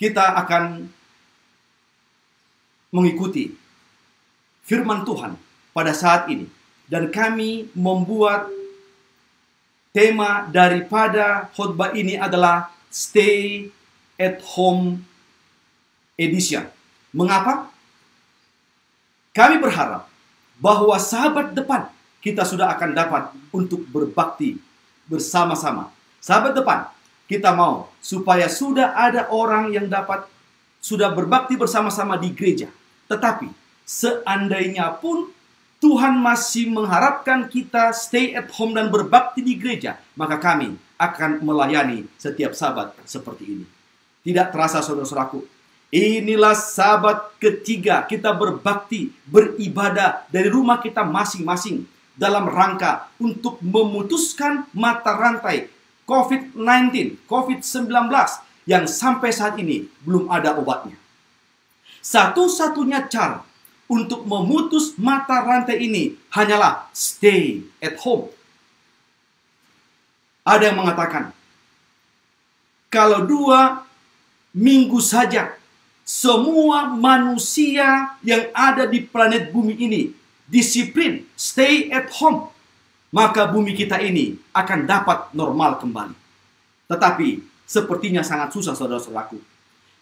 kita akan mengikuti firman Tuhan pada saat ini. Dan kami membuat tema daripada khotbah ini adalah Stay at Home Edition. Mengapa? Kami berharap bahwa sahabat depan kita sudah akan dapat untuk berbakti bersama-sama. Sahabat depan, kita mau supaya sudah ada orang yang dapat sudah berbakti bersama-sama di gereja. Tetapi seandainya pun Tuhan masih mengharapkan kita stay at home dan berbakti di gereja, maka kami akan melayani setiap sahabat seperti ini. Tidak terasa, saudara-saudaraku, inilah sahabat ketiga kita berbakti, beribadah dari rumah kita masing-masing dalam rangka untuk memutuskan mata rantai COVID-19, COVID-19 yang sampai saat ini belum ada obatnya. Satu-satunya cara untuk memutus mata rantai ini hanyalah stay at home. Ada yang mengatakan, kalau 2 minggu saja semua manusia yang ada di planet bumi ini disiplin, stay at home, maka bumi kita ini akan dapat normal kembali. Tetapi sepertinya sangat susah, saudara-saudaraku.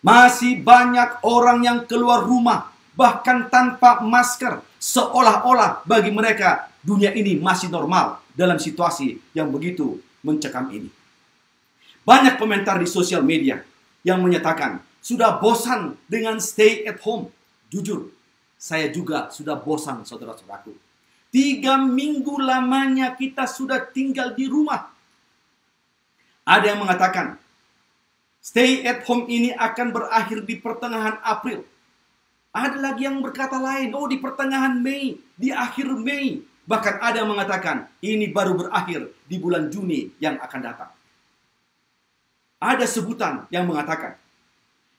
Masih banyak orang yang keluar rumah bahkan tanpa masker, seolah-olah bagi mereka dunia ini masih normal dalam situasi yang begitu mencekam ini. Banyak komentar di sosial media yang menyatakan sudah bosan dengan stay at home. Jujur, saya juga sudah bosan, saudara-saudaraku. 3 minggu lamanya kita sudah tinggal di rumah. Ada yang mengatakan stay at home ini akan berakhir di pertengahan April. Ada lagi yang berkata lain, di pertengahan Mei, di akhir Mei. Bahkan ada yang mengatakan ini baru berakhir di bulan Juni yang akan datang. Ada sebutan yang mengatakan,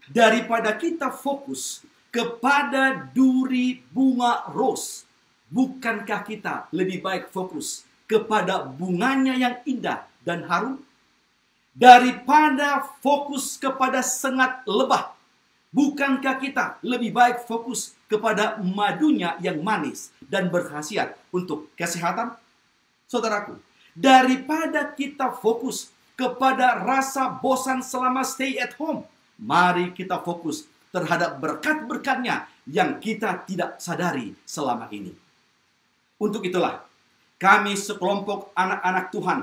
daripada kita fokus kepada duri bunga rose, bukankah kita lebih baik fokus kepada bunganya yang indah dan harum? Daripada fokus kepada sengat lebah, bukankah kita lebih baik fokus kepada madunya yang manis dan berkhasiat untuk kesehatan? Saudaraku, daripada kita fokus kepada rasa bosan selama stay at home, mari kita fokus terhadap berkat-berkatnya yang kita tidak sadari selama ini. Untuk itulah, kami sekelompok anak-anak Tuhan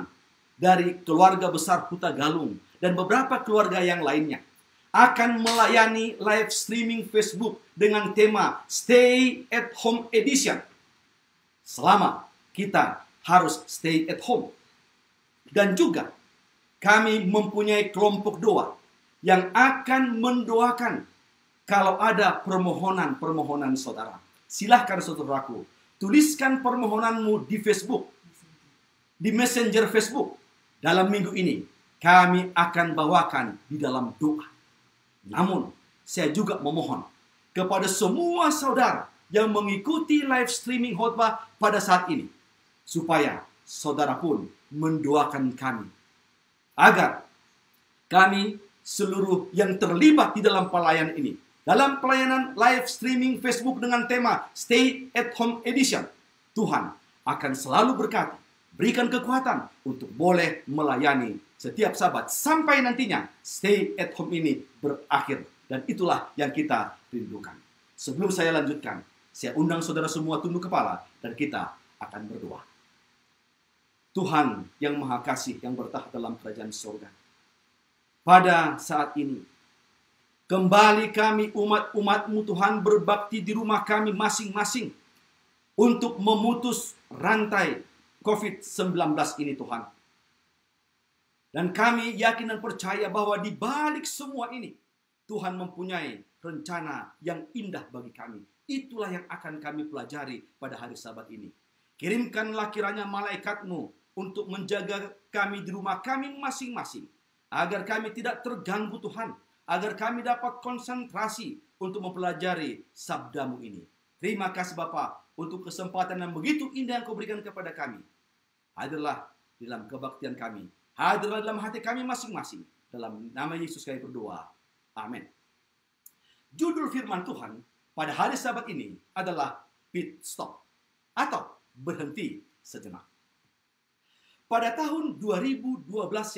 dari keluarga besar Huta Galung dan beberapa keluarga yang lainnya akan melayani live streaming Facebook dengan tema Stay at Home Edition. Selama kita harus stay at home. Dan juga kami mempunyai kelompok doa yang akan mendoakan kalau ada permohonan-permohonan saudara. Silahkan, saudaraku, tuliskan permohonanmu di Facebook, di Messenger Facebook. Dalam minggu ini kami akan bawakan di dalam doa. Namun saya juga memohon kepada semua saudara yang mengikuti live streaming khotbah pada saat ini, supaya saudara pun mendoakan kami agar kami seluruh yang terlibat di dalam pelayanan ini, dalam pelayanan live streaming Facebook dengan tema Stay at Home Edition, Tuhan akan selalu berkati, berikan kekuatan untuk boleh melayani setiap sahabat sampai nantinya stay at home ini berakhir. Dan itulah yang kita rindukan. Sebelum saya lanjutkan, saya undang saudara semua tunduk kepala dan kita akan berdoa. Tuhan yang Maha Kasih yang bertahta dalam kerajaan surga, pada saat ini kembali kami umat-umat-Mu Tuhan berbakti di rumah kami masing-masing untuk memutus rantai COVID-19 ini, Tuhan. Dan kami yakin dan percaya bahwa di balik semua ini Tuhan mempunyai rencana yang indah bagi kami. Itulah yang akan kami pelajari pada hari Sabat ini. Kirimkanlah kiranya malaikat-Mu untuk menjaga kami di rumah kami masing-masing, agar kami tidak terganggu, Tuhan, agar kami dapat konsentrasi untuk mempelajari sabda-Mu ini. Terima kasih Bapa untuk kesempatan yang begitu indah yang Kau berikan kepada kami. Hadirlah dalam kebaktian kami, hadirlah dalam hati kami masing-masing. Dalam nama Yesus kami berdoa. Amin. Judul firman Tuhan pada hari Sabat ini adalah pit stop atau berhenti sejenak. Pada tahun 2012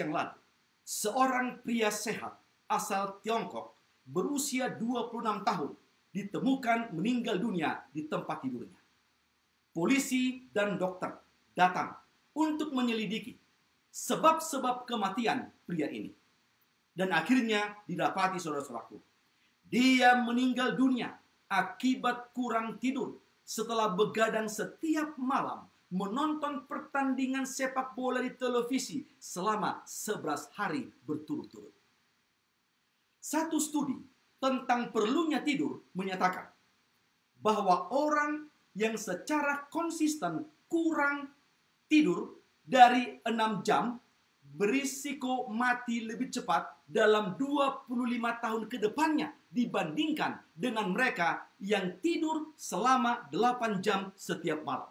yang lalu, seorang pria sehat asal Tiongkok berusia 26 tahun ditemukan meninggal dunia di tempat tidurnya. Polisi dan dokter datang untuk menyelidiki sebab-sebab kematian pria ini. Dan akhirnya didapati, saudara-saudaraku, dia meninggal dunia akibat kurang tidur setelah begadang setiap malam menonton pertandingan sepak bola di televisi selama 11 hari berturut-turut. Satu studi tentang perlunya tidur menyatakan bahwa orang yang secara konsisten kurang tidur dari 6 jam berisiko mati lebih cepat dalam 25 tahun ke depannya dibandingkan dengan mereka yang tidur selama 8 jam setiap malam.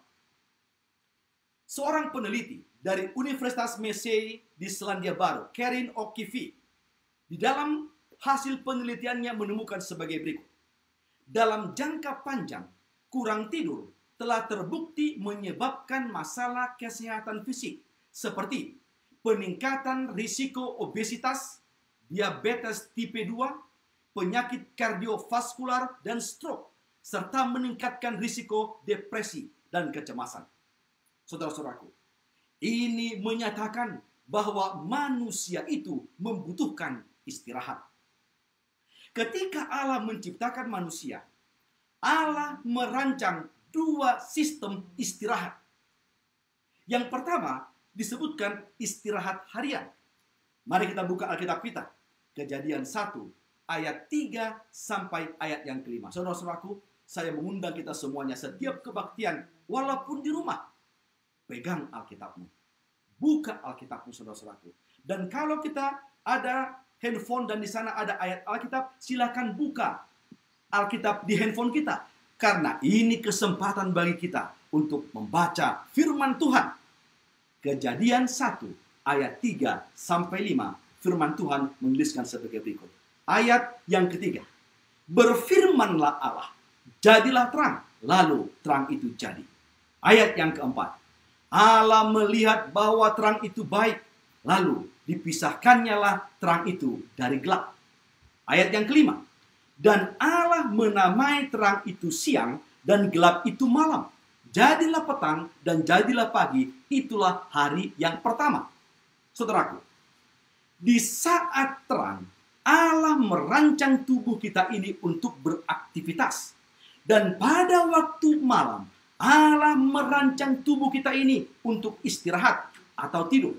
Seorang peneliti dari Universitas Massey di Selandia Baru, Karin O'Keefe, di dalam hasil penelitiannya menemukan sebagai berikut. Dalam jangka panjang, kurang tidur telah terbukti menyebabkan masalah kesehatan fisik seperti peningkatan risiko obesitas, diabetes tipe 2, penyakit kardiovaskular dan stroke, serta meningkatkan risiko depresi dan kecemasan. Saudara-saudaraku, ini menyatakan bahwa manusia itu membutuhkan istirahat. Ketika Allah menciptakan manusia, Allah merancang 2 sistem istirahat. Yang pertama disebutkan istirahat harian. Mari kita buka Alkitab kita. Kejadian 1 ayat 3 sampai ayat yang kelima. Saudara-saudaraku, saya mengundang kita semuanya setiap kebaktian walaupun di rumah. Pegang Alkitabmu. Buka Alkitabmu, saudara-saudaraku. Dan kalau kita ada handphone dan di sana ada ayat Alkitab, silakan buka Alkitab di handphone kita. Karena ini kesempatan bagi kita untuk membaca firman Tuhan. Kejadian 1 ayat 3 sampai 5. Firman Tuhan menuliskan sebagai berikut. Ayat yang ketiga. Berfirmanlah Allah, jadilah terang, lalu terang itu jadi. Ayat yang keempat. Allah melihat bahwa terang itu baik, lalu dipisahkannya lah terang itu dari gelap. Ayat yang kelima. Dan Allah menamai terang itu siang dan gelap itu malam. Jadilah petang dan jadilah pagi, itulah hari yang pertama. Saudaraku, di saat terang, Allah merancang tubuh kita ini untuk beraktivitas. Dan pada waktu malam, Allah merancang tubuh kita ini untuk istirahat atau tidur.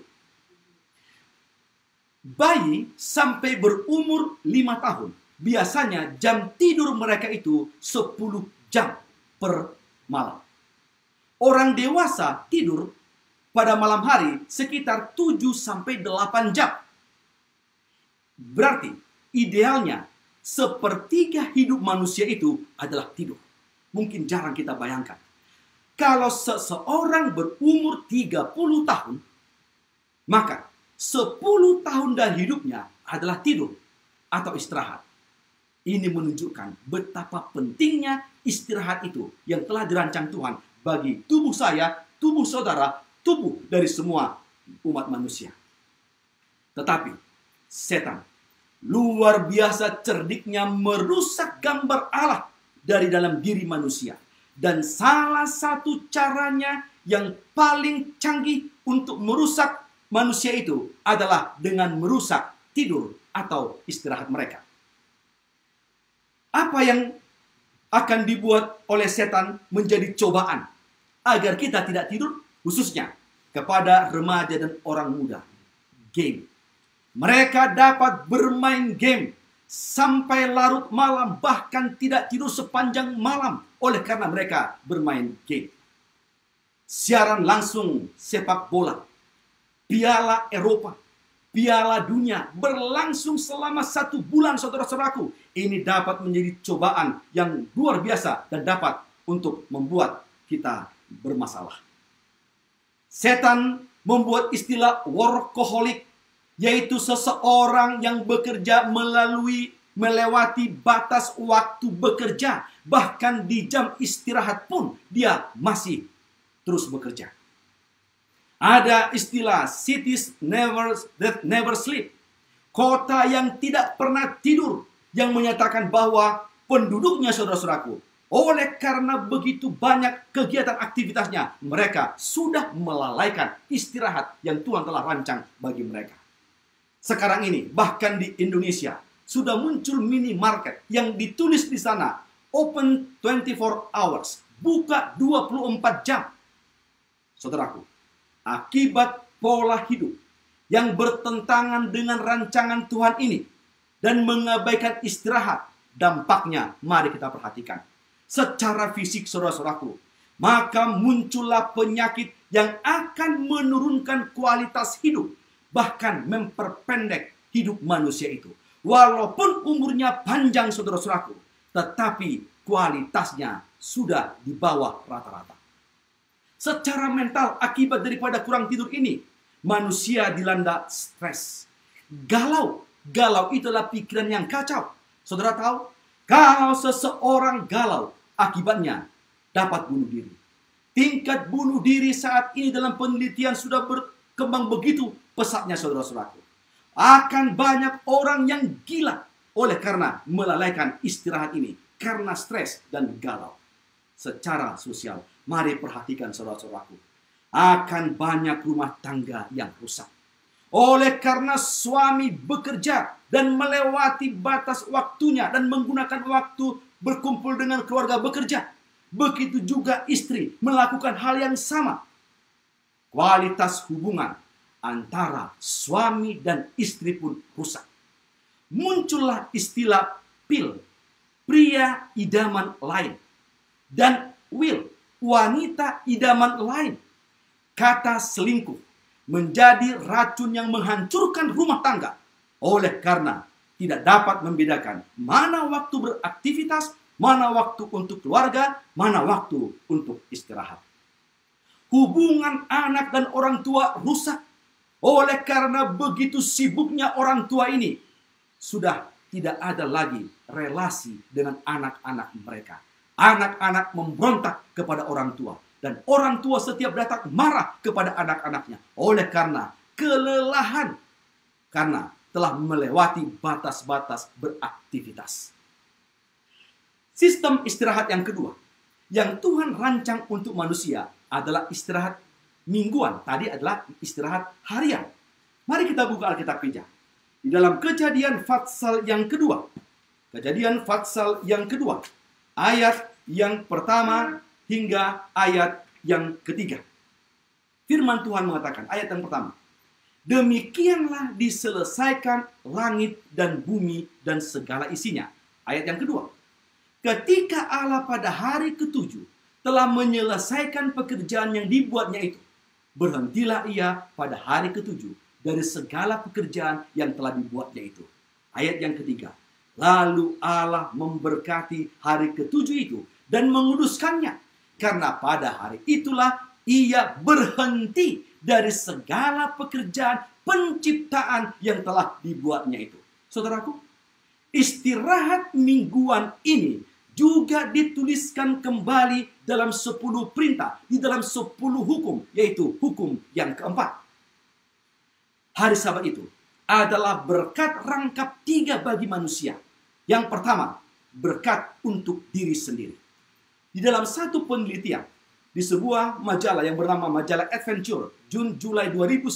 Bayi sampai berumur 5 tahun, biasanya jam tidur mereka itu 10 jam per malam. Orang dewasa tidur pada malam hari sekitar 7 sampai 8 jam. Berarti idealnya sepertiga hidup manusia itu adalah tidur. Mungkin jarang kita bayangkan. Kalau seseorang berumur 30 tahun, maka 10 tahun dari hidupnya adalah tidur atau istirahat. Ini menunjukkan betapa pentingnya istirahat itu yang telah dirancang Tuhan bagi tubuh saya, tubuh saudara, tubuh dari semua umat manusia. Tetapi setan luar biasa cerdiknya merusak gambar Allah dari dalam diri manusia. Dan salah satu caranya yang paling canggih untuk merusak manusia itu adalah dengan merusak tidur atau istirahat mereka. Apa yang akan dibuat oleh setan menjadi cobaan agar kita tidak tidur, khususnya kepada remaja dan orang muda? Game. Mereka dapat bermain game sampai larut malam, bahkan tidak tidur sepanjang malam oleh karena mereka bermain game. Siaran langsung sepak bola, Piala Eropa, Piala Dunia berlangsung selama 1 bulan, saudara-saudaraku. Ini dapat menjadi cobaan yang luar biasa dan dapat untuk membuat kita bermasalah. Setan membuat istilah workaholic, yaitu seseorang yang bekerja melalui melewati batas waktu bekerja. Bahkan di jam istirahat pun dia masih terus bekerja. Ada istilah cities that never sleep, kota yang tidak pernah tidur, yang menyatakan bahwa penduduknya, saudara-saudaraku, oleh karena begitu banyak kegiatan aktivitasnya, mereka sudah melalaikan istirahat yang Tuhan telah rancang bagi mereka. Sekarang ini, bahkan di Indonesia, sudah muncul minimarket yang ditulis di sana, open 24 hours, buka 24 jam. Saudaraku, akibat pola hidup yang bertentangan dengan rancangan Tuhan ini dan mengabaikan istirahat, dampaknya mari kita perhatikan. Secara fisik, saudara-saudaraku, maka muncullah penyakit yang akan menurunkan kualitas hidup, bahkan memperpendek hidup manusia itu. Walaupun umurnya panjang, saudara-saudaraku, tetapi kualitasnya sudah di bawah rata-rata. Secara mental, akibat daripada kurang tidur ini, manusia dilanda stres, galau. Galau itulah pikiran yang kacau. Saudara tahu, kalau seseorang galau, akibatnya dapat bunuh diri. Tingkat bunuh diri saat ini dalam penelitian sudah berkembang begitu pesatnya, saudara-saudaraku. Akan banyak orang yang gila oleh karena melalaikan istirahat ini, karena stres dan galau. Secara sosial, mari perhatikan, saudara-saudaraku, akan banyak rumah tangga yang rusak. Oleh karena suami bekerja dan melewati batas waktunya dan menggunakan waktu berkumpul dengan keluarga bekerja. Begitu juga istri melakukan hal yang sama. Kualitas hubungan antara suami dan istri pun rusak. Muncullah istilah PIL, pria idaman lain, dan WIL, wanita idaman lain. Kata selingkuh menjadi racun yang menghancurkan rumah tangga oleh karena tidak dapat membedakan mana waktu beraktivitas, mana waktu untuk keluarga, mana waktu untuk istirahat. Hubungan anak dan orang tua rusak oleh karena begitu sibuknya orang tua ini. Sudah tidak ada lagi relasi dengan anak-anak mereka. Anak-anak memberontak kepada orang tua. Dan orang tua setiap datang marah kepada anak-anaknya. Oleh karena kelelahan. Karena telah melewati batas-batas beraktivitas. Sistem istirahat yang kedua, yang Tuhan rancang untuk manusia, adalah istirahat mingguan. Tadi adalah istirahat harian. Mari kita buka Alkitab Pinjam. Di dalam Kejadian pasal yang kedua. Kejadian pasal yang kedua. Ayat yang pertama hingga ayat yang ketiga. Firman Tuhan mengatakan, ayat yang pertama. Demikianlah diselesaikan langit dan bumi dan segala isinya. Ayat yang kedua. Ketika Allah pada hari ketujuh telah menyelesaikan pekerjaan yang dibuatnya itu, berhentilah ia pada hari ketujuh dari segala pekerjaan yang telah dibuatnya itu. Ayat yang ketiga. Lalu Allah memberkati hari ketujuh itu dan menguduskannya. Karena pada hari itulah ia berhenti dari segala pekerjaan penciptaan yang telah dibuatnya itu. Saudaraku, istirahat mingguan ini juga dituliskan kembali dalam 10 perintah, di dalam 10 hukum, yaitu hukum yang keempat. Hari Sabat itu adalah berkat rangkap 3 bagi manusia. Yang pertama, berkat untuk diri sendiri. Di dalam satu penelitian, di sebuah majalah yang bernama Majalah Adventure, Juli 2009,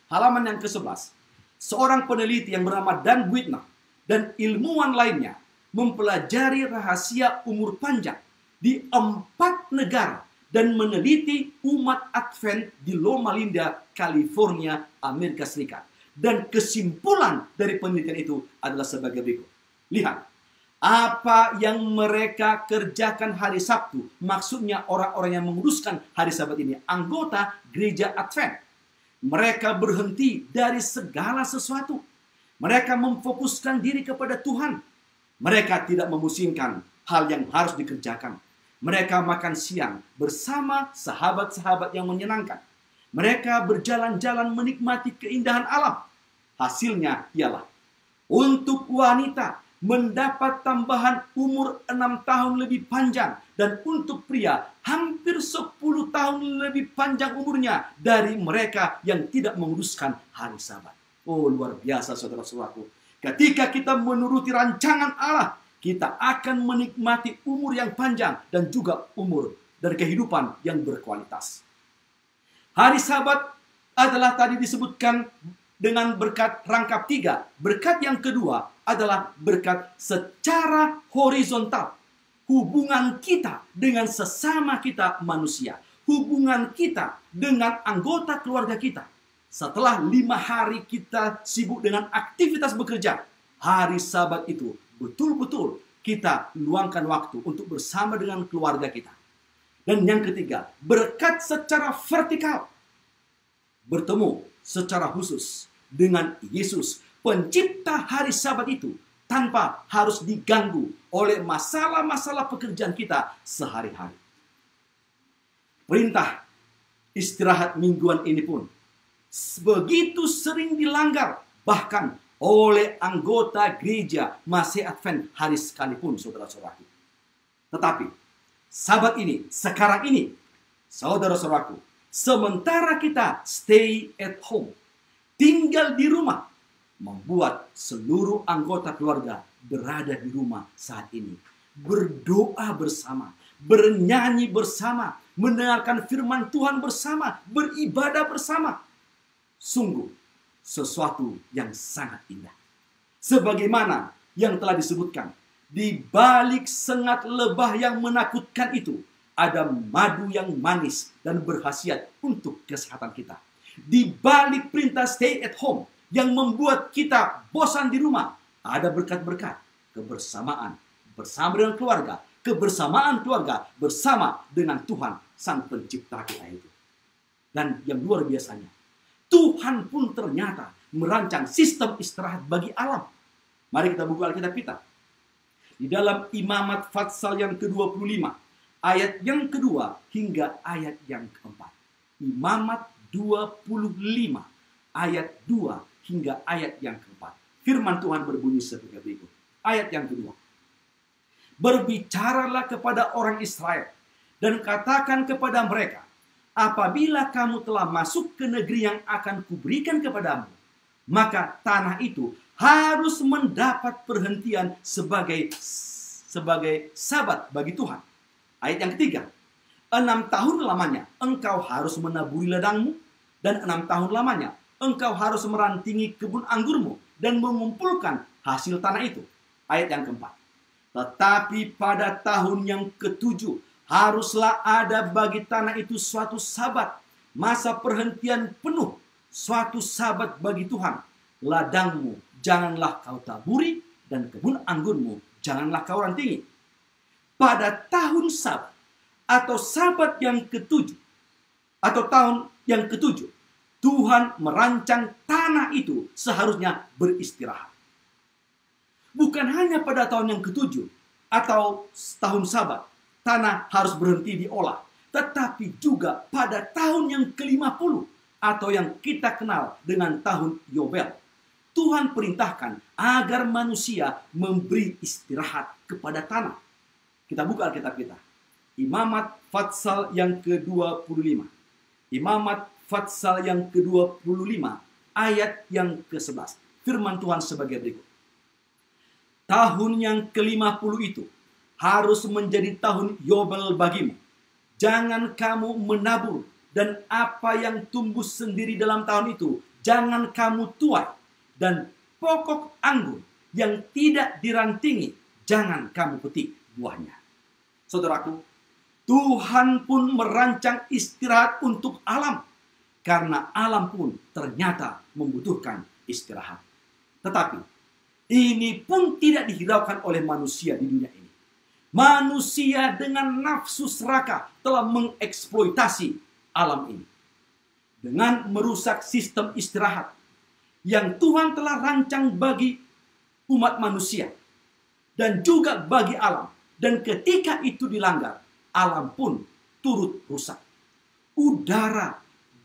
halaman yang ke-11, seorang peneliti yang bernama Dan Whitner dan ilmuwan lainnya mempelajari rahasia umur panjang di 4 negara dan meneliti umat Advent di Loma Linda, California, Amerika Serikat. Dan kesimpulan dari penelitian itu adalah sebagai berikut. Lihat, apa yang mereka kerjakan hari Sabtu, maksudnya orang-orang yang menguduskan hari Sabat ini, anggota gereja Advent. Mereka berhenti dari segala sesuatu. Mereka memfokuskan diri kepada Tuhan. Mereka tidak memusingkan hal yang harus dikerjakan. Mereka makan siang bersama sahabat-sahabat yang menyenangkan. Mereka berjalan-jalan menikmati keindahan alam. Hasilnya ialah untuk wanita mendapat tambahan umur 6 tahun lebih panjang. Dan untuk pria, hampir 10 tahun lebih panjang umurnya dari mereka yang tidak menguruskan hari Sabat. Oh, luar biasa saudara-saudaraku. Ketika kita menuruti rancangan Allah, kita akan menikmati umur yang panjang dan juga umur dan kehidupan yang berkualitas. Hari Sabat adalah tadi disebutkan dengan berkat rangkap 3. Berkat yang kedua adalah berkat secara horizontal. Hubungan kita dengan sesama kita manusia. Hubungan kita dengan anggota keluarga kita. Setelah 5 hari kita sibuk dengan aktivitas bekerja, hari Sabat itu betul-betul kita luangkan waktu untuk bersama dengan keluarga kita. Dan yang ketiga, berkat secara vertikal. Bertemu secara khusus dengan Yesus, pencipta hari Sabat itu, tanpa harus diganggu oleh masalah-masalah pekerjaan kita sehari-hari. Perintah istirahat mingguan ini pun begitu sering dilanggar, bahkan oleh anggota gereja Masih Advent hari sekalipun, saudara-saudaraku. Tetapi Sabat ini, sekarang ini, saudara-saudaraku, sementara kita stay at home, tinggal di rumah, membuat seluruh anggota keluarga berada di rumah saat ini, berdoa bersama, bernyanyi bersama, mendengarkan firman Tuhan bersama, beribadah bersama. Sungguh sesuatu yang sangat indah. Sebagaimana yang telah disebutkan, di balik sengat lebah yang menakutkan itu, ada madu yang manis dan berkhasiat untuk kesehatan kita. Di balik perintah stay at home yang membuat kita bosan di rumah, ada berkat-berkat, kebersamaan bersama dengan keluarga, kebersamaan keluarga bersama dengan Tuhan Sang Pencipta kita itu. Dan yang luar biasanya, Tuhan pun ternyata merancang sistem istirahat bagi alam. Mari kita buka Alkitab kita. Di dalam Imamat Fatsal yang ke-25, ayat yang kedua hingga ayat yang keempat. Imamat 25, ayat 2 hingga ayat yang keempat. Firman Tuhan berbunyi sebagai berikut. Ayat yang kedua. Berbicaralah kepada orang Israel dan katakan kepada mereka, apabila kamu telah masuk ke negeri yang akan kuberikan kepadamu, maka tanah itu harus mendapat perhentian sebagai Sabat bagi Tuhan. Ayat yang ketiga. 6 tahun lamanya engkau harus menaburi ladangmu, dan 6 tahun lamanya engkau harus merantingi kebun anggurmu dan mengumpulkan hasil tanah itu. Ayat yang keempat. Tetapi pada tahun yang ketujuh haruslah ada bagi tanah itu suatu Sabat, masa perhentian penuh, suatu Sabat bagi Tuhan. Ladangmu janganlah kau taburi, dan kebun anggurmu janganlah kau rantingi. Pada tahun Sabat atau Sabat yang ketujuh, atau tahun yang ketujuh, Tuhan merancang tanah itu seharusnya beristirahat. Bukan hanya pada tahun yang ketujuh atau tahun Sabat tanah harus berhenti diolah, tetapi juga pada tahun yang ke-50 atau yang kita kenal dengan tahun Yobel. Tuhan perintahkan agar manusia memberi istirahat kepada tanah. Kita buka Alkitab kita. Imamat Fatsal yang ke-25. Imamat Fatsal yang ke-25 ayat yang ke-11. Firman Tuhan sebagai berikut. Tahun yang ke-50 itu harus menjadi tahun Yobel bagimu. Jangan kamu menabur, dan apa yang tumbuh sendiri dalam tahun itu jangan kamu tuai, dan pokok anggur yang tidak dirantingi jangan kamu petik buahnya. Saudaraku, Tuhan pun merancang istirahat untuk alam, karena alam pun ternyata membutuhkan istirahat. Tetapi ini pun tidak dihiraukan oleh manusia di dunia ini. Manusia dengan nafsu serakah telah mengeksploitasi alam ini dengan merusak sistem istirahat yang Tuhan telah rancang bagi umat manusia dan juga bagi alam. Dan ketika itu dilanggar, alam pun turut rusak. Udara,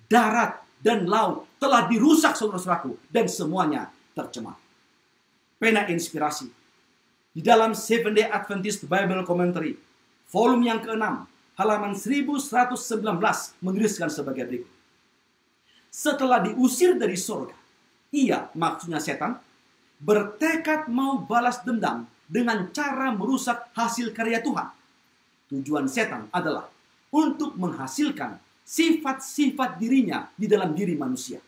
darat, dan laut telah dirusak, saudara-saudaraku, dan semuanya tercemar. Pena inspirasi Di dalam Seventh Day Adventist Bible Commentary, volume yang ke-6, halaman 1119 menuliskan sebagai berikut. Setelah diusir dari surga, ia, maksudnya setan, bertekad mau balas dendam dengan cara merusak hasil karya Tuhan. Tujuan setan adalah untuk menghasilkan sifat-sifat dirinya di dalam diri manusia.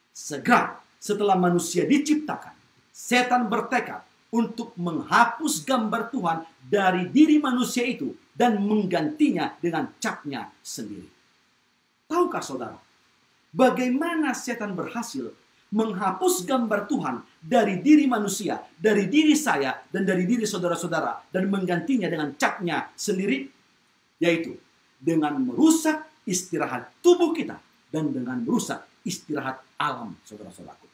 Segera setelah manusia diciptakan, setan bertekad untuk menghapus gambar Tuhan dari diri manusia itu dan menggantinya dengan capnya sendiri. Tahukah saudara, bagaimana setan berhasil menghapus gambar Tuhan dari diri manusia, dari diri saya, dan dari diri saudara-saudara, dan menggantinya dengan capnya sendiri? Yaitu dengan merusak istirahat tubuh kita dan dengan merusak istirahat alam, saudara-saudaraku.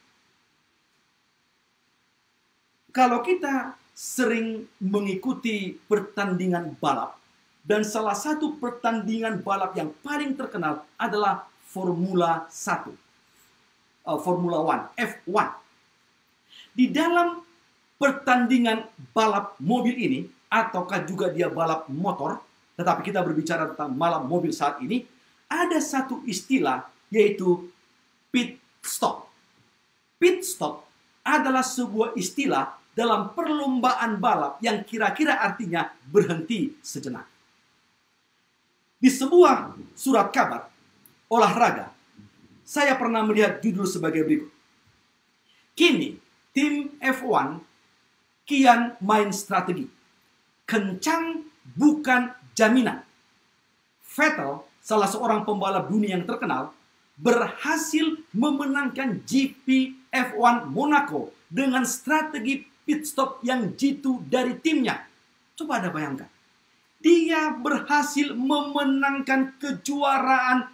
Kalau kita sering mengikuti pertandingan balap, dan salah satu pertandingan balap yang paling terkenal adalah Formula 1. Formula One, F1. Di dalam pertandingan balap mobil ini, ataukah juga dia balap motor, tetapi kita berbicara tentang balap mobil saat ini, ada satu istilah yaitu pit stop. Pit stop adalah sebuah istilah dalam perlombaan balap yang kira-kira artinya berhenti sejenak. Di sebuah surat kabar olahraga, saya pernah melihat judul sebagai berikut. Kini, tim F1 kian main strategi. Kencang bukan jaminan. Vettel, salah seorang pembalap dunia yang terkenal, berhasil memenangkan GP F1 Monaco dengan strategi pit stop yang jitu dari timnya. Coba Anda bayangkan. Dia berhasil memenangkan kejuaraan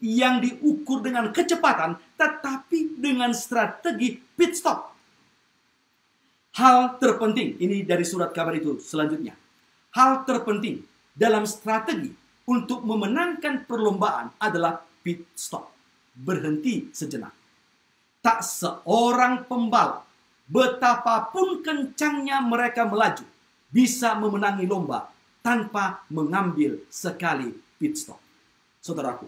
yang diukur dengan kecepatan, tetapi dengan strategi pit stop. Hal terpenting, ini dari surat kabar itu selanjutnya. Hal terpenting dalam strategi untuk memenangkan perlombaan adalah pit stop. Berhenti sejenak. Tak seorang pembalap, betapapun kencangnya mereka melaju, bisa memenangi lomba tanpa mengambil sekali pit stop. Saudaraku,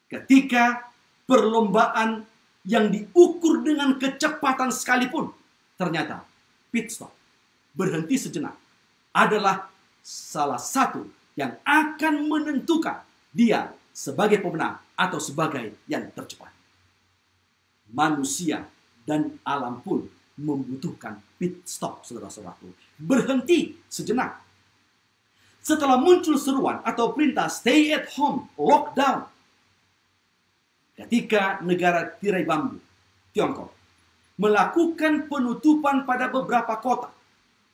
ketika perlombaan yang diukur dengan kecepatan sekalipun, ternyata pit stop, berhenti sejenak, adalah salah satu yang akan menentukan dia sebagai pemenang atau sebagai yang tercepat. Manusia dan alam pun membutuhkan pit stop, saudara-saudaraku. Berhenti sejenak. Setelah muncul seruan atau perintah stay at home, lockdown, ketika negara tirai bambu, Tiongkok, melakukan penutupan pada beberapa kota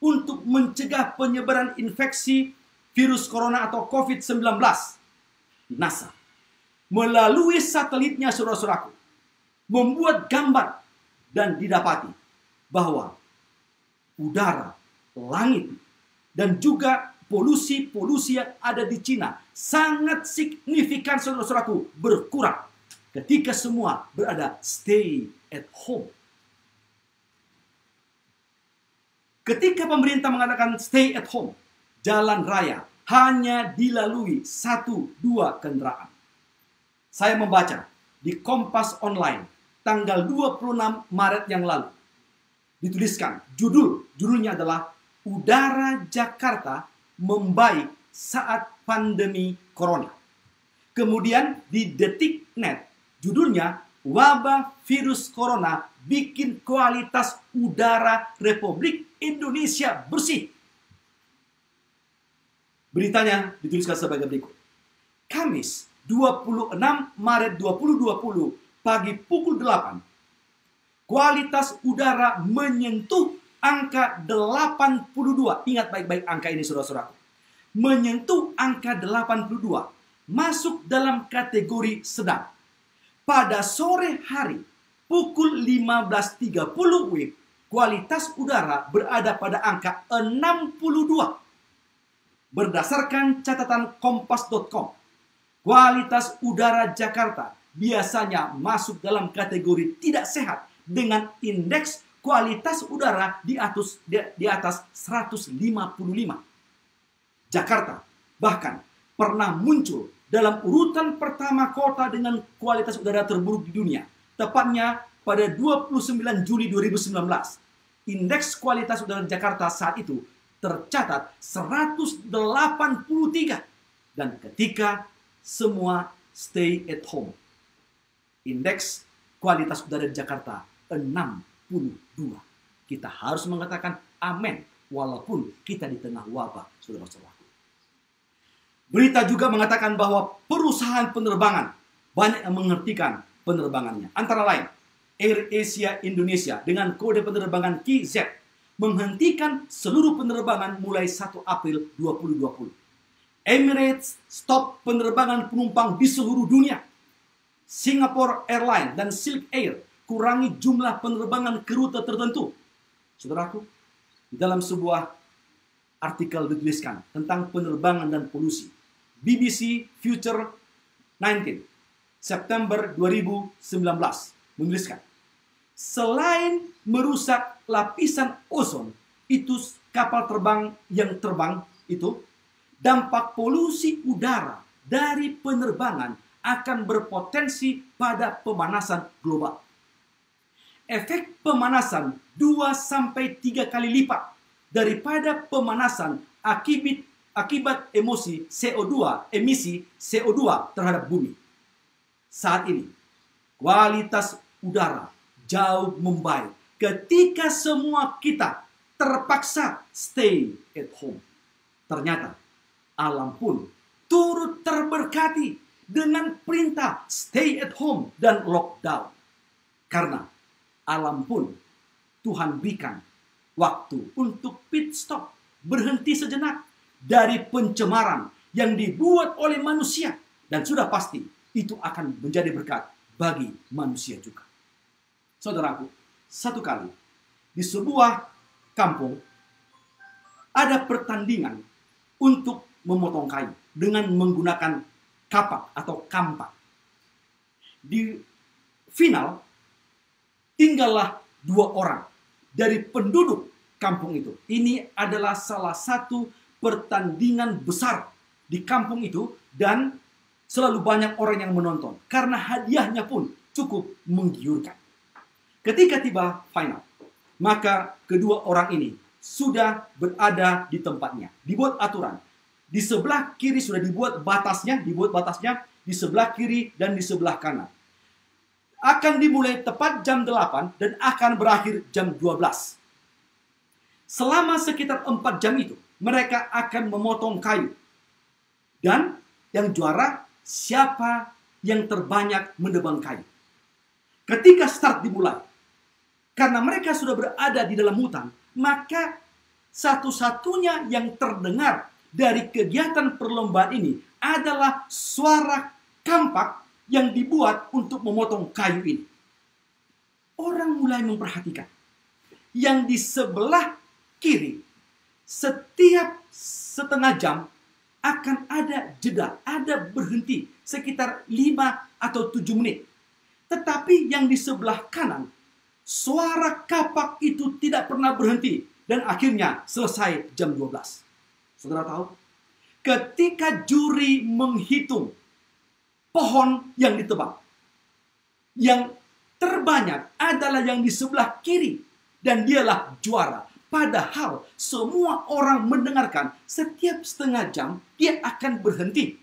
untuk mencegah penyebaran infeksi virus corona atau COVID-19, NASA, melalui satelitnya, saudara-saudaraku, membuat gambar dan didapati bahwa udara, langit, dan juga polusi-polusi yang ada di Cina sangat signifikan, saudara-saudaraku, berkurang ketika semua berada stay at home. Ketika pemerintah mengatakan stay at home, jalan raya hanya dilalui 1-2 kendaraan. Saya membaca di Kompas Online tanggal 26 Maret yang lalu. Dituliskan, judulnya adalah Udara Jakarta Membaik Saat Pandemi Corona. Kemudian di Detik.net, judulnya Wabah Virus Corona Bikin Kualitas Udara Republik Indonesia Bersih. Beritanya dituliskan sebagai berikut. Kamis 26 Maret 2020 pagi pukul 8, kualitas udara menyentuh angka 82. Ingat baik-baik angka ini, saudara-saudara. Menyentuh angka 82, masuk dalam kategori sedang. Pada sore hari, pukul 15.30 WIB, kualitas udara berada pada angka 62. Berdasarkan catatan kompas.com, kualitas udara Jakarta biasanya masuk dalam kategori tidak sehat dengan indeks kualitas udara di atas 155. Jakarta bahkan pernah muncul dalam urutan pertama kota dengan kualitas udara terburuk di dunia. Tepatnya pada 29 Juli 2019. Indeks kualitas udara Jakarta saat itu tercatat 183. Dan ketika semua stay at home, indeks kualitas udara di Jakarta 62. Kita harus mengatakan amin walaupun kita di tengah wabah, saudara-saudara. Berita juga mengatakan bahwa perusahaan penerbangan banyak yang menghentikan penerbangannya. Antara lain, Air Asia Indonesia dengan kode penerbangan KZ menghentikan seluruh penerbangan mulai 1 April 2020. Emirates stop penerbangan penumpang di seluruh dunia. Singapore Airlines dan Silk Air kurangi jumlah penerbangan ke rute tertentu. Saudaraku, di dalam sebuah artikel dituliskan tentang penerbangan dan polusi. BBC Future 19 September 2019 menuliskan, selain merusak lapisan ozon, itu kapal terbang yang terbang itu, dampak polusi udara dari penerbangan akan berpotensi pada pemanasan global. Efek pemanasan 2-3 kali lipat daripada pemanasan akibat emisi CO2 terhadap bumi. Saat ini, kualitas udara jauh membaik ketika semua kita terpaksa stay at home. Ternyata, alam pun turut terberkati dengan perintah stay at home dan lockdown. Karena alam pun Tuhan berikan waktu untuk pit stop, berhenti sejenak dari pencemaran yang dibuat oleh manusia, dan sudah pasti itu akan menjadi berkat bagi manusia juga. Saudaraku, satu kali di sebuah kampung ada pertandingan untuk memotong kayu dengan menggunakan kapak atau kampak. Di final tinggallah 2 orang dari penduduk kampung itu. Ini adalah salah satu pertandingan besar di kampung itu dan selalu banyak orang yang menonton karena hadiahnya pun cukup menggiurkan. Ketika tiba final, maka kedua orang ini sudah berada di tempatnya. Dibuat aturan. Di sebelah kiri sudah dibuat batasnya, di sebelah kiri dan di sebelah kanan. Akan dimulai tepat jam 8 dan akan berakhir jam 12. Selama sekitar 4 jam itu, mereka akan memotong kayu. Dan yang juara, siapa yang terbanyak menebang kayu. Ketika start dimulai, karena mereka sudah berada di dalam hutan, maka satu-satunya yang terdengar dari kegiatan perlombaan ini adalah suara kampak yang dibuat untuk memotong kayu ini. Orang mulai memperhatikan. Yang di sebelah kiri, setiap setengah jam akan ada jeda, ada berhenti sekitar 5 atau 7 menit. Tetapi yang di sebelah kanan, suara kapak itu tidak pernah berhenti dan akhirnya selesai jam 12. Saudara tahu? Ketika juri menghitung pohon yang ditebang, yang terbanyak adalah yang di sebelah kiri dan dialah juara. Padahal semua orang mendengarkan setiap setengah jam dia akan berhenti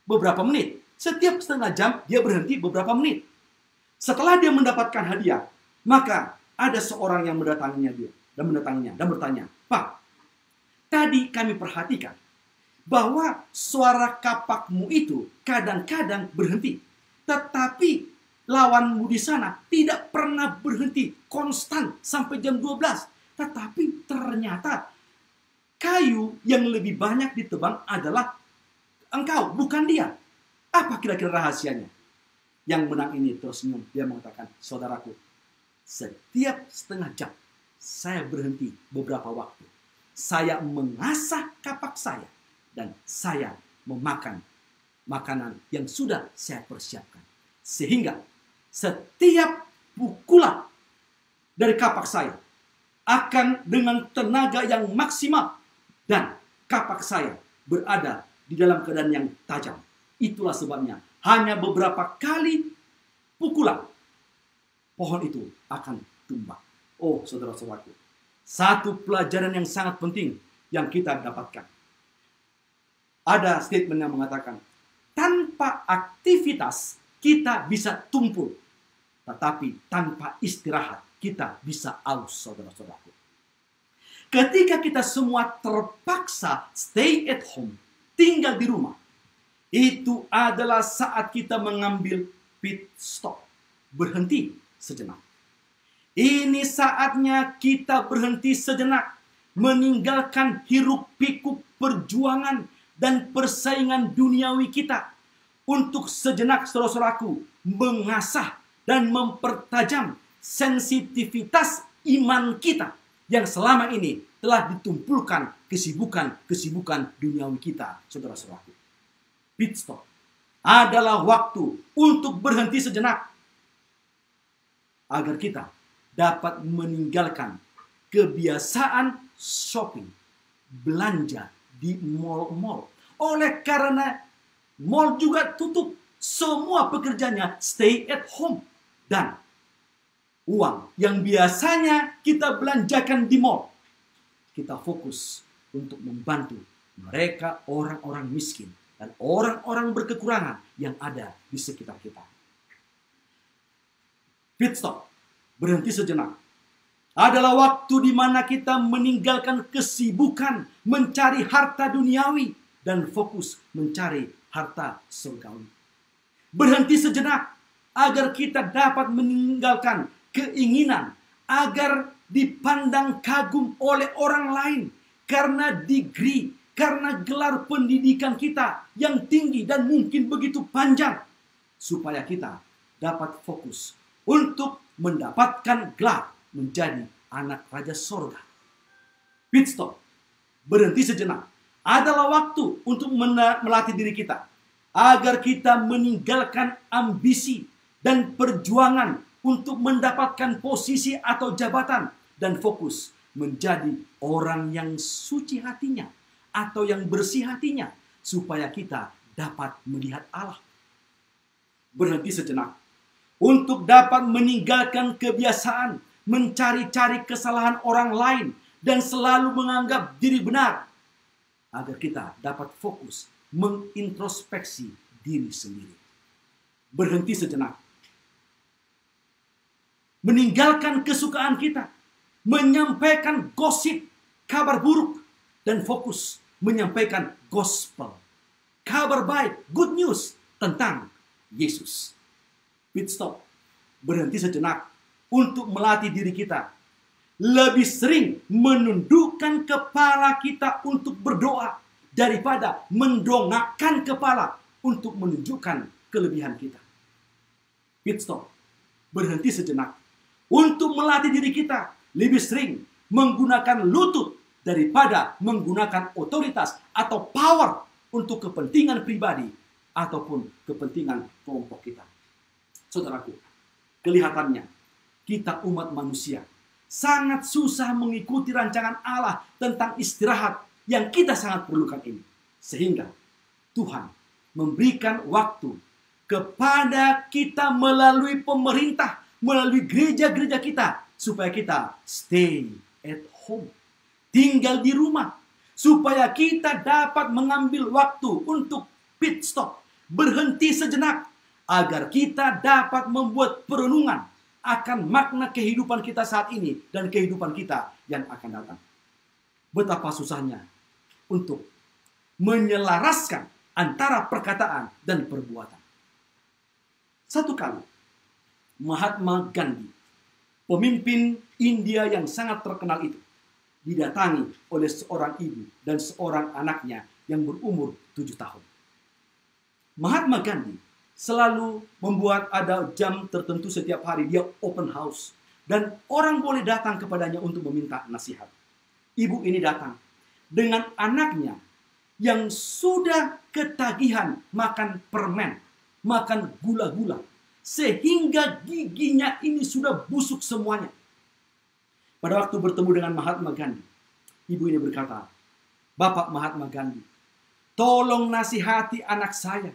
beberapa menit. Setiap setengah jam dia berhenti beberapa menit. Setelah dia mendapatkan hadiah, maka ada seorang yang mendatanginya dan bertanya, "Pak, tadi kami perhatikan bahwa suara kapakmu itu kadang-kadang berhenti. Tetapi lawanmu di sana tidak pernah berhenti konstan sampai jam 12. Tetapi ternyata kayu yang lebih banyak ditebang adalah engkau, bukan dia. Apa kira-kira rahasianya?" Yang menang ini tersenyum. Dia mengatakan, "Saudaraku, setiap setengah jam saya berhenti beberapa waktu. Saya mengasah kapak saya dan saya memakan makanan yang sudah saya persiapkan. Sehingga setiap pukulan dari kapak saya akan dengan tenaga yang maksimal, dan kapak saya berada di dalam keadaan yang tajam. Itulah sebabnya hanya beberapa kali pukulan pohon itu akan tumbang. Oh, saudara-saudaraku, satu pelajaran yang sangat penting yang kita dapatkan. Ada statement yang mengatakan, tanpa aktivitas kita bisa tumpul, tetapi tanpa istirahat kita bisa aus, saudara-saudaraku. Ketika kita semua terpaksa stay at home, tinggal di rumah, itu adalah saat kita mengambil pit stop, berhenti sejenak. Ini saatnya kita berhenti sejenak, meninggalkan hiruk-pikuk perjuangan dan persaingan duniawi kita, untuk sejenak, saudara-saudaraku, mengasah dan mempertajam sensitivitas iman kita yang selama ini telah ditumpulkan kesibukan duniawi kita, saudara-saudaraku. Pit stop adalah waktu untuk berhenti sejenak agar kita dapat meninggalkan kebiasaan shopping, belanja di mall-mall. Oleh karena mall juga tutup, semua pekerjaannya stay at home. Dan uang yang biasanya kita belanjakan di mall, kita fokus untuk membantu mereka, orang-orang miskin dan orang-orang berkekurangan yang ada di sekitar kita. Pit stop, berhenti sejenak, adalah waktu di mana kita meninggalkan kesibukan mencari harta duniawi dan fokus mencari harta surgawi. Berhenti sejenak agar kita dapat meninggalkan keinginan agar dipandang kagum oleh orang lain karena degree, karena gelar pendidikan kita yang tinggi dan mungkin begitu panjang, supaya kita dapat fokus untuk mendapatkan gelar menjadi anak Raja Sorga. Pit stop, berhenti sejenak, adalah waktu untuk melatih diri kita agar kita meninggalkan ambisi dan perjuangan untuk mendapatkan posisi atau jabatan dan fokus menjadi orang yang suci hatinya atau yang bersih hatinya, supaya kita dapat melihat Allah. Berhenti sejenak untuk dapat meninggalkan kebiasaan mencari-cari kesalahan orang lain dan selalu menganggap diri benar, agar kita dapat fokus mengintrospeksi diri sendiri. Berhenti sejenak, meninggalkan kesukaan kita, menyampaikan gosip, kabar buruk, dan fokus menyampaikan gospel, kabar baik, good news tentang Yesus. Pit stop, berhenti sejenak untuk melatih diri kita lebih sering menundukkan kepala kita untuk berdoa daripada mendongakkan kepala untuk menunjukkan kelebihan kita. Pit stop, berhenti sejenak untuk melatih diri kita lebih sering menggunakan lutut daripada menggunakan otoritas atau power untuk kepentingan pribadi ataupun kepentingan kelompok kita. Saudaraku, kelihatannya kita umat manusia sangat susah mengikuti rancangan Allah tentang istirahat yang kita sangat perlukan ini. Sehingga Tuhan memberikan waktu kepada kita melalui pemerintah, melalui gereja-gereja kita, supaya kita stay at home, tinggal di rumah, supaya kita dapat mengambil waktu untuk pit stop, berhenti sejenak, agar kita dapat membuat perenungan akan makna kehidupan kita saat ini dan kehidupan kita yang akan datang. Betapa susahnya untuk menyelaraskan antara perkataan dan perbuatan. Satu kali, Mahatma Gandhi, pemimpin India yang sangat terkenal itu, didatangi oleh seorang ibu dan seorang anaknya yang berumur 7 tahun. Mahatma Gandhi selalu membuat ada jam tertentu setiap hari, dia open house, dan orang boleh datang kepadanya untuk meminta nasihat. Ibu ini datang dengan anaknya yang sudah ketagihan makan permen, makan gula-gula, sehingga giginya ini sudah busuk semuanya. Pada waktu bertemu dengan Mahatma Gandhi, ibu ini berkata, "Bapak Mahatma Gandhi, tolong nasihati anak saya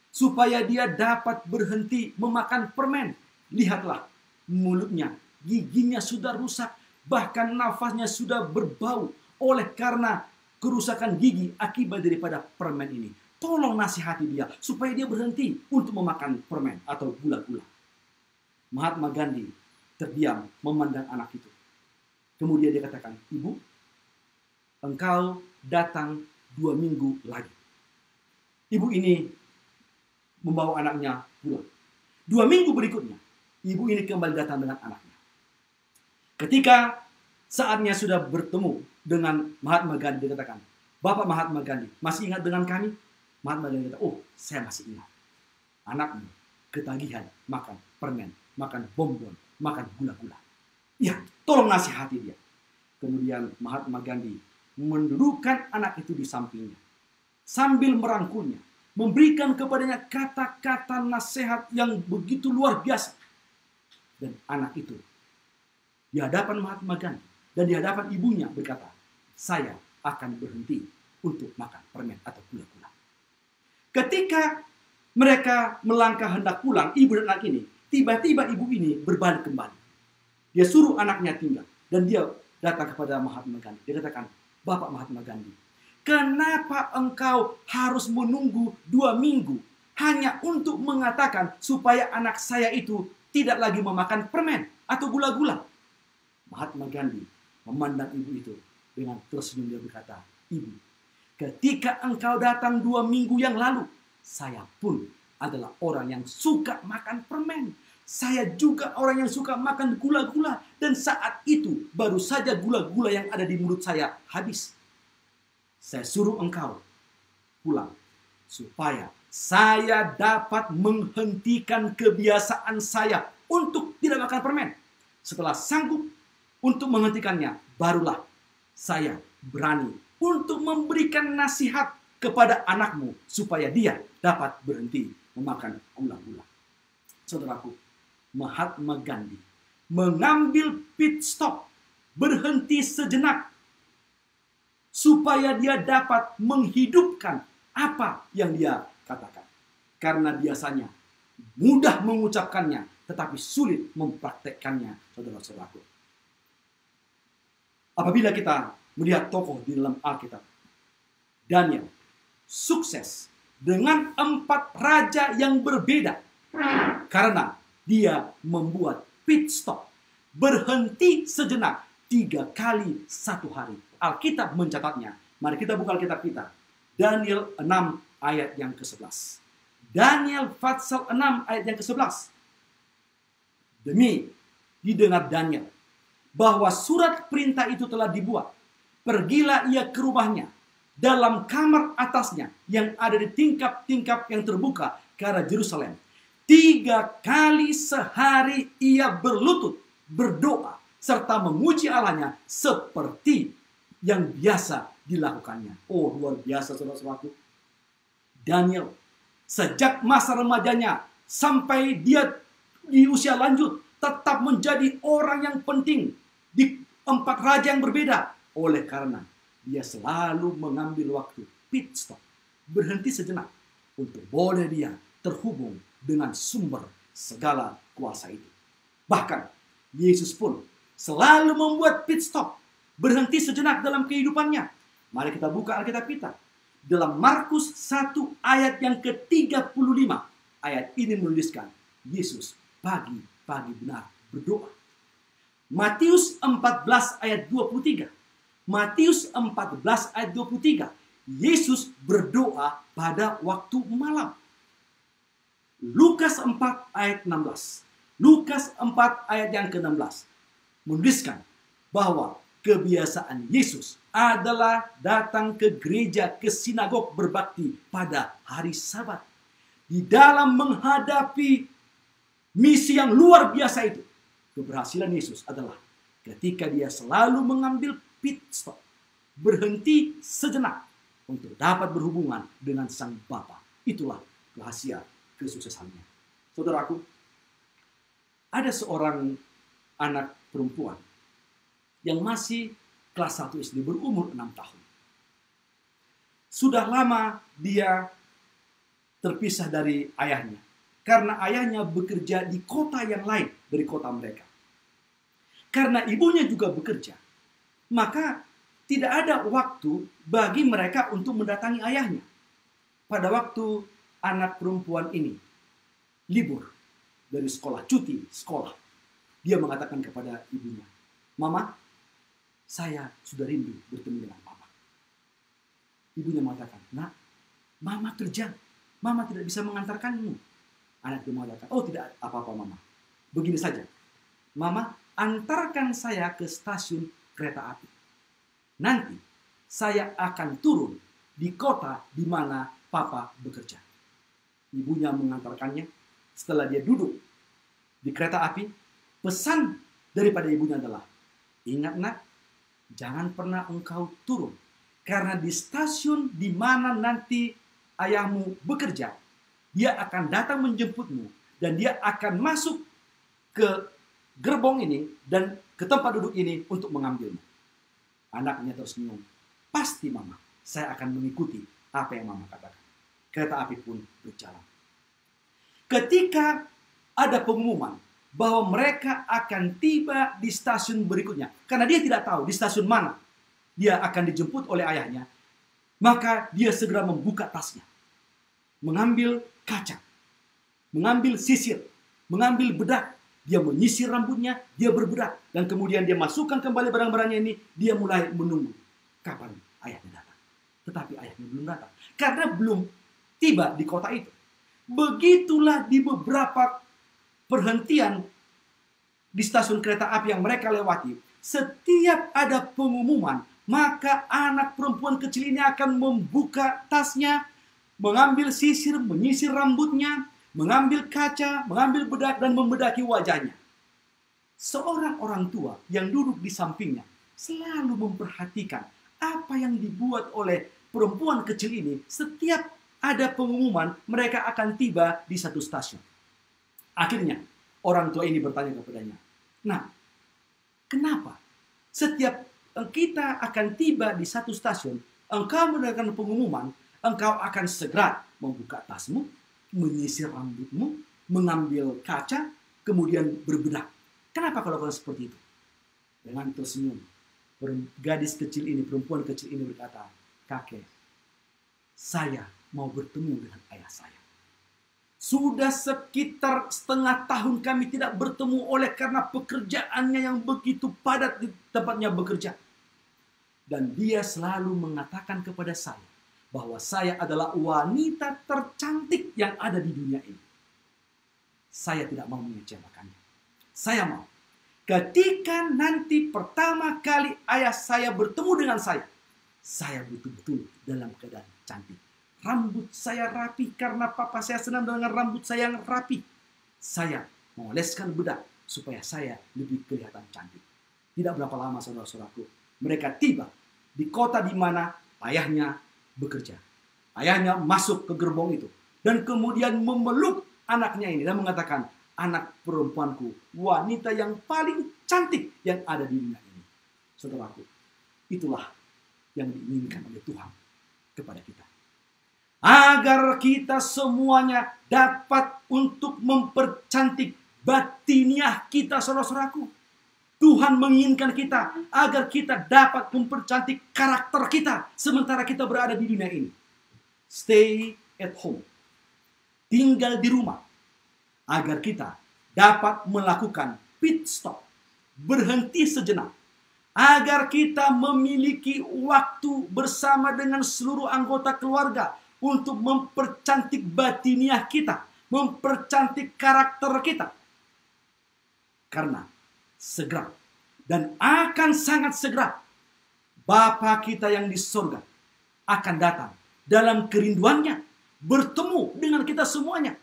supaya dia dapat berhenti memakan permen. Lihatlah, mulutnya, giginya sudah rusak, bahkan nafasnya sudah berbau oleh karena kerusakan gigi akibat daripada permen ini. Tolong nasihati dia supaya dia berhenti untuk memakan permen atau gula-gula." Mahatma Gandhi terdiam memandang anak itu. Kemudian dia katakan, "Ibu, engkau datang 2 minggu lagi." Ibu ini membawa anaknya pulang. 2 minggu berikutnya, ibu ini kembali datang dengan anaknya. Ketika saatnya sudah bertemu dengan Mahatma Gandhi, dia katakan, "Bapak Mahatma Gandhi, masih ingat dengan kami?" Mahatma Gandhi kata, "Oh, saya masih ingat. Anakmu ketagihan makan permen, makan bonbon, makan gula-gula. Ya, tolong nasihati dia." Kemudian Mahatma Gandhi mendudukkan anak itu di sampingnya, sambil merangkulnya, memberikan kepadanya kata-kata nasihat yang begitu luar biasa. Dan anak itu di hadapan Mahatma Gandhi dan di hadapan ibunya berkata, "Saya akan berhenti untuk makan permen atau gula-gula." Ketika mereka melangkah hendak pulang, ibu dan anak ini, tiba-tiba ibu ini berbalik kembali. Dia suruh anaknya tinggal dan dia datang kepada Mahatma Gandhi. Dia katakan, "Bapak Mahatma Gandhi, kenapa engkau harus menunggu 2 minggu hanya untuk mengatakan supaya anak saya itu tidak lagi memakan permen atau gula-gula?" Mahatma Gandhi memandang ibu itu dengan tersenyum. Dia berkata, "Ibu, ketika engkau datang 2 minggu yang lalu, saya pun adalah orang yang suka makan permen. Saya juga orang yang suka makan gula-gula. Dan saat itu baru saja gula-gula yang ada di mulut saya habis. Saya suruh engkau pulang supaya saya dapat menghentikan kebiasaan saya untuk tidak makan permen. Setelah sanggup untuk menghentikannya, barulah saya berani untuk memberikan nasihat kepada anakmu supaya dia dapat berhenti memakan gula-gula." Saudaraku, Mahatma Gandhi mengambil pit stop, berhenti sejenak supaya dia dapat menghidupkan apa yang dia katakan. Karena biasanya mudah mengucapkannya tetapi sulit mempraktekkannya, saudara-saudaraku. Apabila kita melihat tokoh di dalam Alkitab, Daniel sukses dengan 4 raja yang berbeda karena dia membuat pit stop, berhenti sejenak 3 kali 1 hari. Alkitab mencatatnya. Mari kita buka Alkitab kita. Daniel 6 ayat yang ke-11. Daniel pasal 6 ayat yang ke-11. Demi didengar Daniel bahwa surat perintah itu telah dibuat, pergilah ia ke rumahnya dalam kamar atasnya yang ada di tingkap-tingkap yang terbuka ke arah Yerusalem. 3 kali sehari ia berlutut, berdoa, serta memuji Allahnya seperti yang biasa dilakukannya. Oh, luar biasa, saudara-saudaraku. Daniel, sejak masa remajanya sampai dia di usia lanjut, tetap menjadi orang yang penting di 4 raja yang berbeda. Oleh karena dia selalu mengambil waktu pit stop, berhenti sejenak untuk boleh dia terhubung dengan sumber segala kuasa itu. Bahkan Yesus pun selalu membuat pit stop, berhenti sejenak dalam kehidupannya. Mari kita buka Alkitab kita. Dalam Markus 1 ayat yang ke-35, ayat ini menuliskan Yesus pagi-pagi benar berdoa. Matius 14 ayat 23. Matius 14 ayat 23. Yesus berdoa pada waktu malam. Lukas 4 ayat 16. Lukas 4 ayat yang ke-16 menuliskan bahwa kebiasaan Yesus adalah datang ke gereja, ke sinagog berbakti pada hari Sabat. Di dalam menghadapi misi yang luar biasa itu, keberhasilan Yesus adalah ketika dia selalu mengambil pit stop, berhenti sejenak untuk dapat berhubungan dengan Sang Bapa. Itulah rahasia kesuksesannya. Saudaraku, ada seorang anak perempuan yang masih kelas 1 SD, berumur 6 tahun. Sudah lama dia terpisah dari ayahnya, karena ayahnya bekerja di kota yang lain dari kota mereka. Karena ibunya juga bekerja, maka tidak ada waktu bagi mereka untuk mendatangi ayahnya. Pada waktu anak perempuan ini libur dari sekolah, cuti sekolah, dia mengatakan kepada ibunya, "Mama, saya sudah rindu bertemu dengan Papa." Ibunya mengatakan, "Nak, Mama kerja. Mama tidak bisa mengantarkanmu." Anak itu mengatakan, "Oh, tidak apa-apa, Mama. Begini saja. Mama, antarkan saya ke stasiun kereta api. Nanti saya akan turun di kota di mana Papa bekerja." Ibunya mengantarkannya. Setelah dia duduk di kereta api, pesan daripada ibunya adalah, "Ingat, Nak, jangan pernah engkau turun. Karena di stasiun di mana nanti ayahmu bekerja, dia akan datang menjemputmu. Dan dia akan masuk ke gerbong ini dan ke tempat duduk ini untuk mengambilmu." Anaknya tersenyum. "Pasti, Mama, saya akan mengikuti apa yang Mama katakan." Kereta api pun berjalan. Ketika ada pengumuman bahwa mereka akan tiba di stasiun berikutnya, karena dia tidak tahu di stasiun mana dia akan dijemput oleh ayahnya, maka dia segera membuka tasnya, mengambil kaca, mengambil sisir, mengambil bedak. Dia menyisir rambutnya, dia berbedak, dan kemudian dia masukkan kembali barang-barangnya ini. Dia mulai menunggu kapan ayahnya datang. Tetapi ayahnya belum datang, karena belum tiba di kota itu. Begitulah di beberapa perhentian di stasiun kereta api yang mereka lewati. Setiap ada pengumuman, maka anak perempuan kecil ini akan membuka tasnya, mengambil sisir, menyisir rambutnya, mengambil kaca, mengambil bedak, dan membedaki wajahnya. Seorang orang tua yang duduk di sampingnya selalu memperhatikan apa yang dibuat oleh perempuan kecil ini. Setiap ada pengumuman, mereka akan tiba di satu stasiun. Akhirnya, orang tua ini bertanya kepadanya, "Nah, kenapa setiap kita akan tiba di satu stasiun, engkau mendengarkan pengumuman, engkau akan segera membuka tasmu, menyisir rambutmu, mengambil kaca, kemudian berbedak. Kenapa kalau kau seperti itu?" Dengan tersenyum, gadis kecil ini, perempuan kecil ini berkata, "Kakek, saya mau bertemu dengan ayah saya. Sudah sekitar setengah tahun kami tidak bertemu oleh karena pekerjaannya yang begitu padat di tempatnya bekerja. Dan dia selalu mengatakan kepada saya bahwa saya adalah wanita tercantik yang ada di dunia ini. Saya tidak mau mengecewakannya. Saya mau ketika nanti pertama kali ayah saya bertemu dengan saya betul-betul dalam keadaan cantik. Rambut saya rapi karena papa saya senang dengan rambut saya yang rapi. Saya mengoleskan bedak supaya saya lebih kelihatan cantik." Tidak berapa lama, saudara-saudaraku, mereka tiba di kota di mana ayahnya bekerja. Ayahnya masuk ke gerbong itu dan kemudian memeluk anaknya ini dan mengatakan, "Anak perempuanku, wanita yang paling cantik yang ada di dunia ini." Saudaraku, itulah yang diinginkan oleh Tuhan kepada kita. Agar kita semuanya dapat untuk mempercantik batiniah kita, saudara-saudaraku. Tuhan menginginkan kita agar kita dapat mempercantik karakter kita sementara kita berada di dunia ini. Stay at home. Tinggal di rumah. Agar kita dapat melakukan pit stop. Berhenti sejenak. Agar kita memiliki waktu bersama dengan seluruh anggota keluarga untuk mempercantik batiniah kita, mempercantik karakter kita. Karena segera dan akan sangat segera Bapa kita yang di surga akan datang dalam kerinduannya bertemu dengan kita semuanya.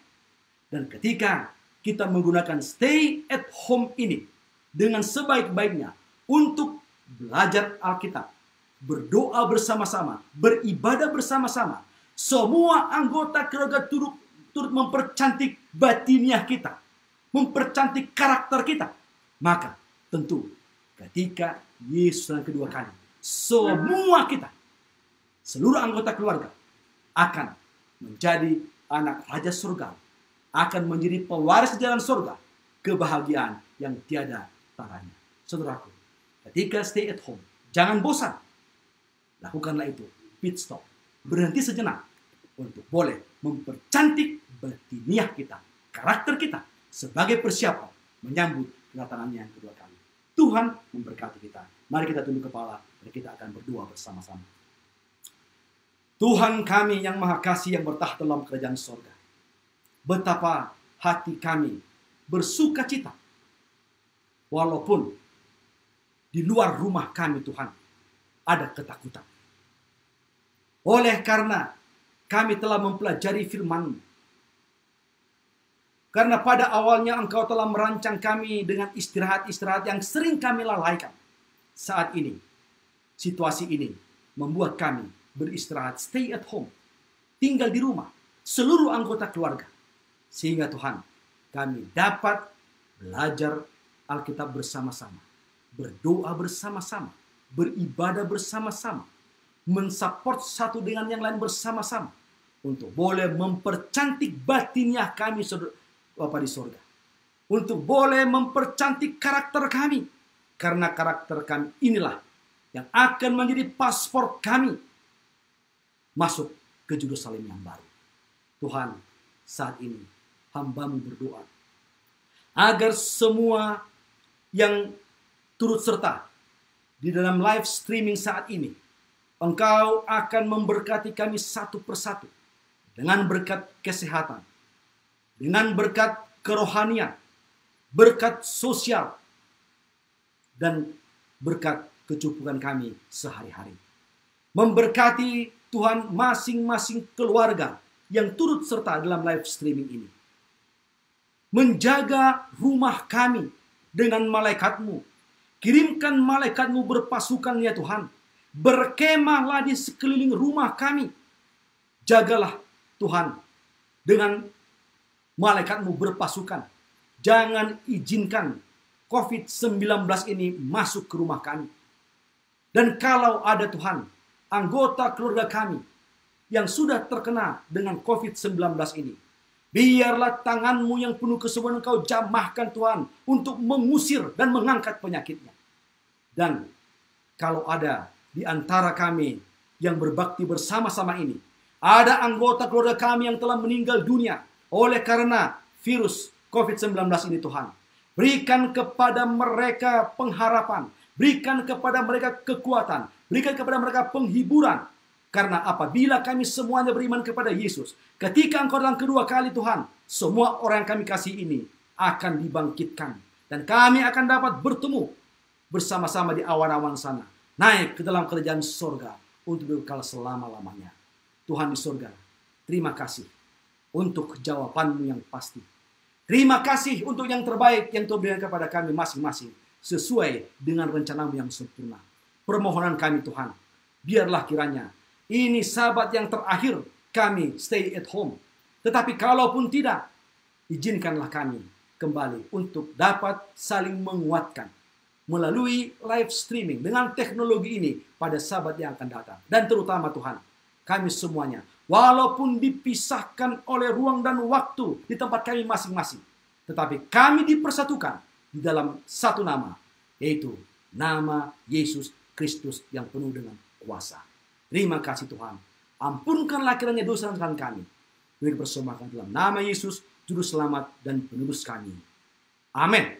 Dan ketika kita menggunakan stay at home ini dengan sebaik-baiknya untuk belajar Alkitab, berdoa bersama-sama, beribadah bersama-sama, semua anggota keluarga turut mempercantik batiniah kita, mempercantik karakter kita, maka tentu ketika Yesus yang kedua kali, semua kita, seluruh anggota keluarga, akan menjadi anak Raja Surga, akan menjadi pewaris jalan surga, kebahagiaan yang tiada taranya. Saudaraku, ketika stay at home, jangan bosan. Lakukanlah itu, pit stop, berhenti sejenak untuk boleh mempercantik batiniah kita, karakter kita, sebagai persiapan menyambut kedatangannya yang kedua kali. Tuhan memberkati kita. Mari kita tunduk kepala dan kita akan berdoa bersama-sama. Tuhan kami yang Maha Kasih yang bertahta dalam kerajaan surga, betapa hati kami bersuka cita walaupun di luar rumah kami, Tuhan, ada ketakutan. Oleh karena kami telah mempelajari firman-Mu, karena pada awalnya Engkau telah merancang kami dengan istirahat-istirahat yang sering kami lalaikan. Saat ini, situasi ini membuat kami beristirahat, stay at home, tinggal di rumah, seluruh anggota keluarga. Sehingga Tuhan, kami dapat belajar Alkitab bersama-sama, berdoa bersama-sama, beribadah bersama-sama, mensupport satu dengan yang lain bersama-sama, untuk boleh mempercantik batiniah kami, Bapa di surga, untuk boleh mempercantik karakter kami, karena karakter kami inilah yang akan menjadi paspor kami masuk ke Yerusalem yang baru. Tuhan, saat ini hamba-Mu berdoa agar semua yang turut serta di dalam live streaming saat ini, Engkau akan memberkati kami satu persatu dengan berkat kesehatan, dengan berkat kerohanian, berkat sosial, dan berkat kecukupan kami sehari-hari. Memberkati Tuhan masing-masing keluarga yang turut serta dalam live streaming ini. Menjaga rumah kami dengan malaikat-Mu. Kirimkan malaikat-Mu berpasukan ya Tuhan. Berkemahlah di sekeliling rumah kami. Jagalah Tuhan dengan malaikat-Mu berpasukan. Jangan izinkan COVID-19 ini masuk ke rumah kami. Dan kalau ada Tuhan, anggota keluarga kami yang sudah terkena dengan COVID-19 ini, biarlah tangan-Mu yang penuh kesembuhan Engkau jamahkan Tuhan untuk mengusir dan mengangkat penyakitnya. Dan kalau ada di antara kami yang berbakti bersama-sama ini, ada anggota keluarga kami yang telah meninggal dunia oleh karena virus COVID-19 ini, Tuhan, berikan kepada mereka pengharapan, berikan kepada mereka kekuatan, berikan kepada mereka penghiburan. Karena apabila kami semuanya beriman kepada Yesus, ketika Engkau datang kedua kali Tuhan, semua orang yang kami kasih ini akan dibangkitkan. Dan kami akan dapat bertemu bersama-sama di awan-awan sana, naik ke dalam kerajaan surga untuk kekal selama-lamanya. Tuhan di surga, terima kasih untuk jawaban-Mu yang pasti. Terima kasih untuk yang terbaik yang Tuhan berikan kepada kami masing-masing, sesuai dengan rencana-Mu yang sempurna. Permohonan kami Tuhan, biarlah kiranya ini sahabat yang terakhir kami stay at home. Tetapi kalaupun tidak, izinkanlah kami kembali untuk dapat saling menguatkan melalui live streaming dengan teknologi ini pada sahabat yang akan datang. Dan terutama Tuhan, kami semuanya, walaupun dipisahkan oleh ruang dan waktu di tempat kami masing-masing, tetapi kami dipersatukan di dalam satu nama, yaitu nama Yesus Kristus yang penuh dengan kuasa. Terima kasih Tuhan. Ampunkanlah kiranya dosa dan kesalahan kami. Kami persembahkan dalam nama Yesus, Juru Selamat dan Penebus kami. Amin.